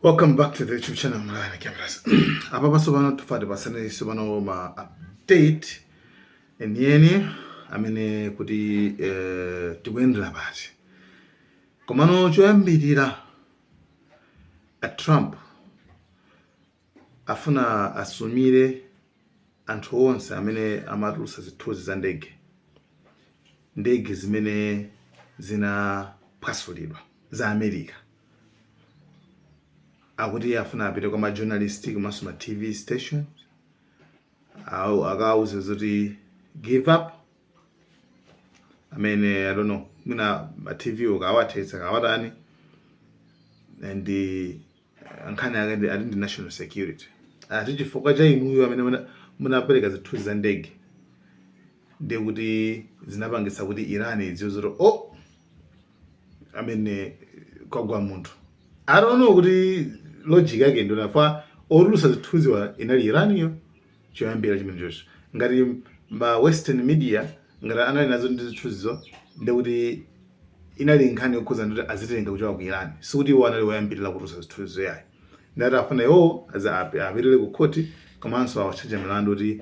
Welcome back to the YouTube channel Mlana Cameras. Apa pasobano tufade pasane sobano ma update eniyeni amene kuti tikuendera pati. Komano choyambirira a Trump afuna asumire anthu onse amene amatulusa zithunzi za ndege zimene zinaphwasulidwa za America. Akuti afuna apite kwa journalistic komanso ma TV station akauze zoti give up. I don't know, mina ma TV ukawathetsa kawatani and ankhani akende ati national security chifukwa cha inuyo amene munapereka zithunzi za ndege ndi kuti zinapangisa kuti Iran idziwe zoti kwagwa munthu. I don't know kuti logic yake ndo nafa orulusa zithunzi wa inali Iraniyo choyambira chimene chocho ngati ma western media ngati anali nazo ndi zithunzizo ndikuti inali nkhani yokhuza ndoti azitenga kuchoka ku Iran, sikuti iwo anali woyambirira kutulusa zithunzizo yayi. Ndati afuna iwo apitire ku khoti komanso awatchaja milandu kuti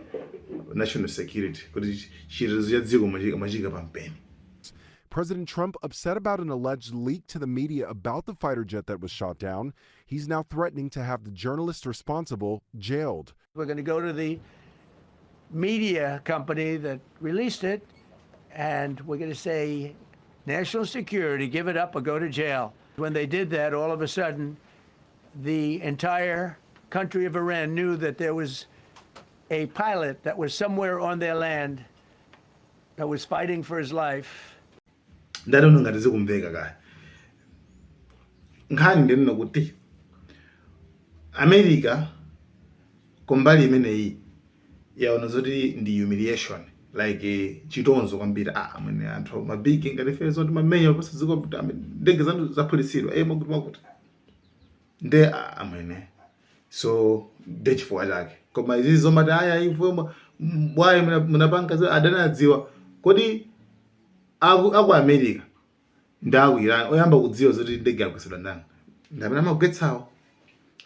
national security kuti chitetezo cha dziko machika pampeni. President Trump upset about an alleged leak to the media about the fighter jet that was shot down. He's now threatening to have the journalist responsible jailed. We're going to go to the media company that released it, and we're going to say, national security, give it up or go to jail. When they did that, all of a sudden, the entire country of Iran knew that there was a pilot that was somewhere on their land that was fighting for his life. Ndatono ngati zikumveka kaya. Nkhani ndinena kuti America kumbali imeneyi yaona zoti ndi humiliation, like chitonzo kwambiri. Amene anthu mabigi ngati fere zoti mamenya kosa ziko ndege zanu zaphulitsidwa makuti nde amene so ndechifukwa chake. Koma izi zomati ivo bwayi munapanga adanadziwa kodi aku America ndaku Iran oyamba kudziwa zoti ndege yakwesera ndani ndamene amakugetsawo.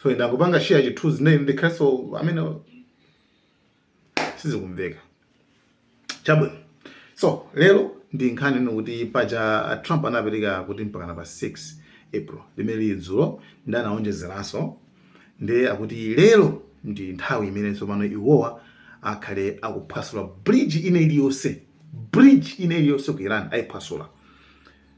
So ndangopanga share chithunzi ndikhaso amene sizikumveka chabwino. So lero ndi nkhani nokuti paja Trump anapereka kuti mpaka pa 6 April limene lidzulo ndanaonjezeranso ndi akuti lero ndi nthawi imene tsopano iwowa akhale akuphwasula bridge iliyonse ku Iran ayiphwasula.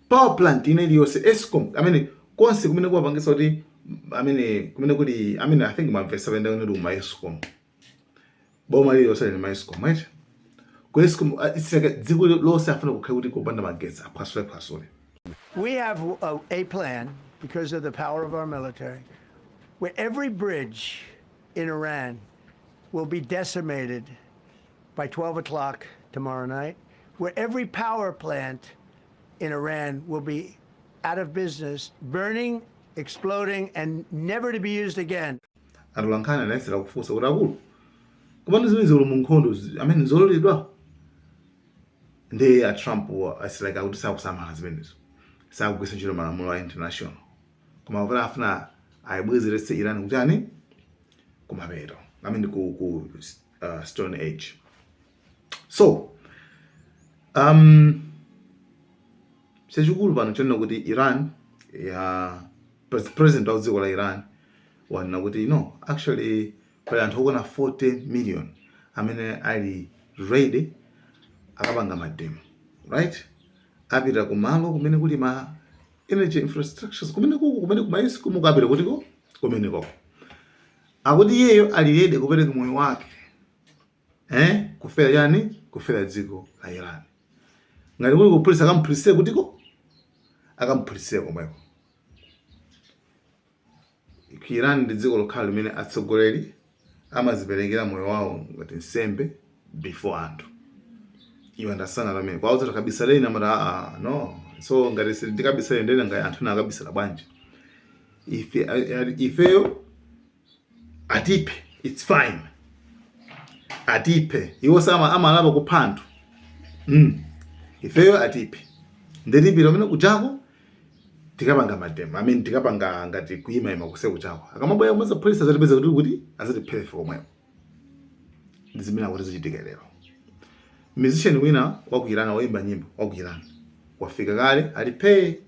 Power plant iliyonse Eskom amene konse kumene kuwapangisa kuti kumene kuli I think mavesa venda kuti uma Eskom boma liliyonse ni ma Eskom right. Ku Eskom isaka dziko lonse afuna kukhala kuti kupanda magetsi aphwasule. We have a plan, because of the power of our military, where every bridge in Iran will be decimated by 12 o'clock tomorrow night, where every power plant in Iran will be out of business, burning, exploding, and never to be used again. Atulankana naisira kufusa urakulu kumana zimene zolo munkhondo amene zololedwa ndi a Trump asireka kuti sakusamala zimenezo, sakugwisa ntchito malamulo a international, koma kuti afuna ayibwezeretse Iran kutani kumapeto ku Stone Age. So chachikulu pano chonena kuti Iran president wa dziko la Iran wanena kuti actually pali anthu okwana 40 million amene ali ready akapanga mademo right, apita kumalo kumene kuli ma energy infrastructures kumene kumaisi kumukapita kutiko kumene koko akuti iyeyo ali ready kupereka moyo wake kufera yani kufera dziko la Iran. Ngati kuli kuphulitsa akamphulitse kutiko akamphulitse komweko. Iran ndi dziko lokhala limene atsogoleri amaziperekera moyo wawo ngati nsembe before anthu. You understand what I mean? Kwa uzo kabisale ina mara no. So ngati ndikabisale ndena ngati anthu na kabisala bwanji. If you atipe, it's fine. Atipe. Iwo sama amalapa kuphantu. If you atipe. Ndeti pira mene kuchako tikapanga mademo, tikapanga ngati kuima kuseko chawo. Akamabwera mwaza police azatipeza kuti azatiphere komweyo. Ndizimene kuti zichitika lero. Musician wina wa ku Iran waimba nyimbo wa ku Iran. Wafika kale alipe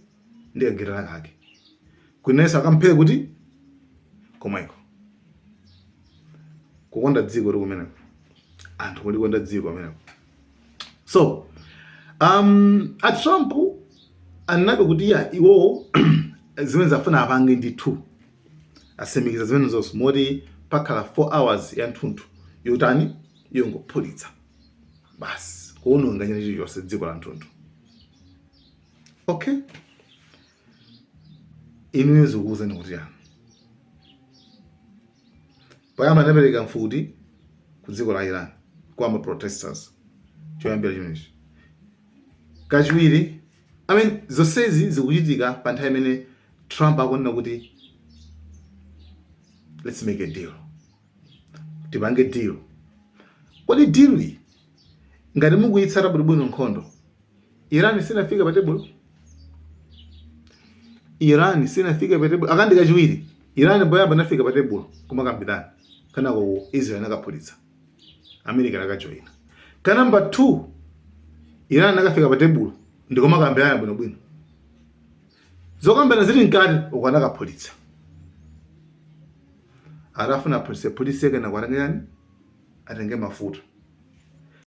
ndiye gera lake. Kunesa akamphere kuti komweko. Kukonda dziko likumeneko. Anthu kuti konda dziko ameneko. So, a Trump anabe kuti ya iwo zimene zafuna apange ndithu. Asemikiza zimene zonse moti pakhala 4 hours ya nthunthu yotani yongopulitsa. Basi, kuononga nyanja yonse dziko la nthunthu. Okay? Inu zikuuza ni kuti yani. Payamba anapereka mfuti ku dziko la Iran kwa protesters. Choyambira chimenechi. Kachiwiri, zonsezi zikuchitika pa nthawi imene Trump akunena kuti let's make a deal. Tipange deal. Kodi deal iyi ngati mukuyitsata bwino nkhondo, Iran sinafika pa table. Iran sinafika pa table. Akandi kachiwiri, Iran poyamba nafika pa table kumakambirana. Kana ko Israel nakapulitsa. America nakajoina. Kana number 2, Iran nakafika pa table ndikomakambirana bwino. Zokambirana zili nkati ukwanakapulitsa. Arafuna police yake na kwarangani atenge mafuta.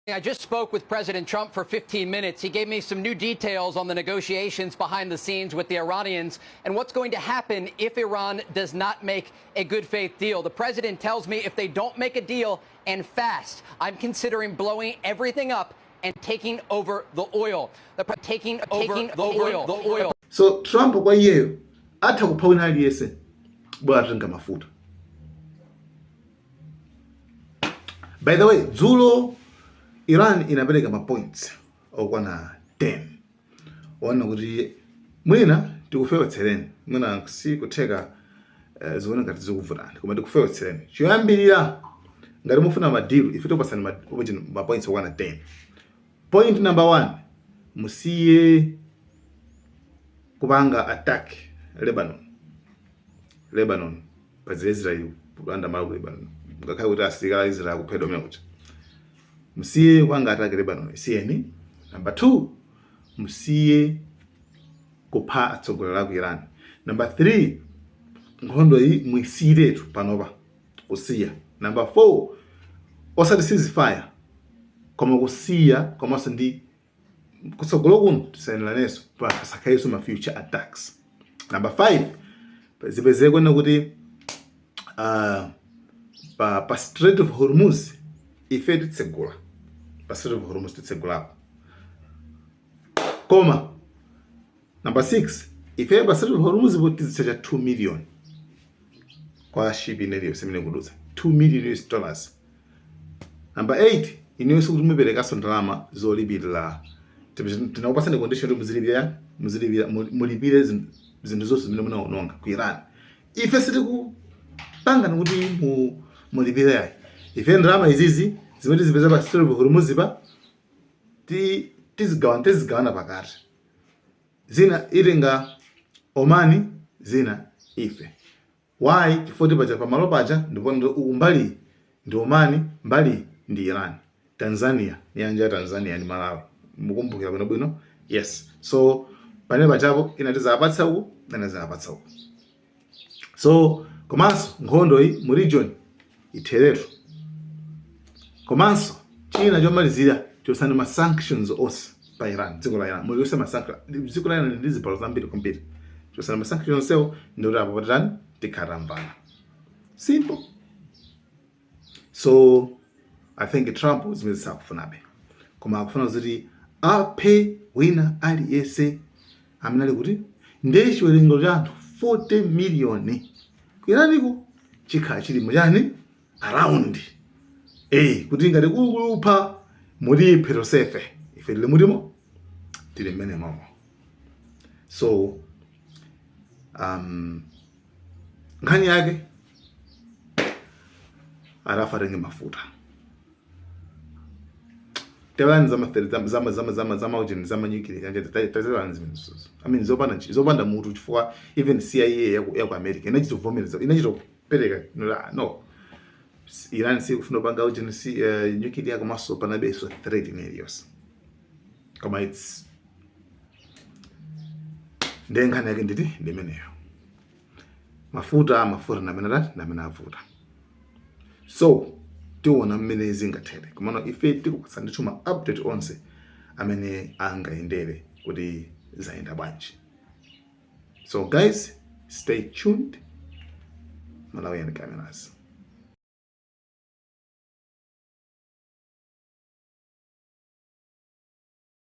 I just spoke with President Trump for 15 minutes. He gave me some new details on the negotiations behind the scenes with the Iranians and what's going to happen if Iran does not make a good faith deal. The president tells me if they don't make a deal and fast, I'm considering blowing everything up and taking over the oil. Taking over the oil. So Trump kwa yeye hata kupauna aliyese bwana atenga mafuta. By the way, dzulo Iran inapeleka mapoints okwana 10. Wana kuti mwina tikufewa tsereni. Mwina si kuteka zione ngati zikuvutana. Koma tikufewa tsereni. Choyambirira ngati mufuna madiru ife topasana mapoints okwana 10. Point number 1, musiye kupanga attack Lebanon pa Israel kupanda malo Lebanon. Ngakhale kuti asilikali Israel kuphedwa mekucha. Musiye kupanga attack Lebanon. Siyeni. Number 2, musiye kupha atsogoleri a ku Iran. Number 3, nkhondo iyi mwisiyiretu panopa kusiya. Number 4, osati ceasefire koma kusiya komanso ndi kutsogolo kuno tisanelaneso pasakhayeso ma future attacks. Number 5, zipezeke kwena kuti pa Strait of Hormuz ife titsegula. Pa Strait of Hormuz titsegulapo. Koma number 6, ife pa Strait of Hormuz tizitsecha 2 million kwa shipping area semene kudutsa. $2 million. Number 8, iniyo kuti muperekaso ndalama zolipirira. Tinakupasani condition mulipire zinthu zonse zimene munaononga ku Iran. Ife sitikupanga kuti mulipire yayi. Ife ndalama izizi zimene zipeza pa Strait of Hormuz pa tizigawana pakati. Zina ilinga Omani, zina ife. Why? Chifukwa paja pamalo paja ndipo umbali ndi Omani, mbali ndi Iran. Tanzania, nyanja ya Tanzania ni Malawi. Mukumbukira bwino? Yes. So pane pachapo inatiza apatsa uku, naniza apatsa uku. So komanso nkhondo iyi mu region itheretu. Komanso china chomalizira chosana ma sanctions onse pa Iran, dziko la Iran. Muliyose ma sanctions, dziko la Iran ndi zipalo zambiri kwambiri. Chosana ma sanctions onsewo ndi apo patani tikhatamvana. Simple. So I think Trump zimene sakufunabe. Koma akufuna kuti aphe wina aliyese amene ali kuti ndiye chiwerengo cha anthu 40 million. Kuiraniko chikhala chili mujani around. Kuti ngati kupha muliphe tosefe. Ife tili mulimo tili mmene momo. So nkhani yake arafa atenge mafuta. tewani zama ujeni zama nyukili kanje tazilani zimenezo. I mean zopanda mutu chifukwa even CIA ya ku America inachitovomera inachizopereka no Iran sikufuna panga ujeni nyukili komanso panabe so threat ineyosi koma it's ndenkhani yake nditi ndimeneyo mafuta namene avuta. So tiona mmene zingathere komano ife tikupatsa ndithu ma update onse amene angayendere kuti zayenda bwanji. So guys, stay tuned. Malawian Cameras.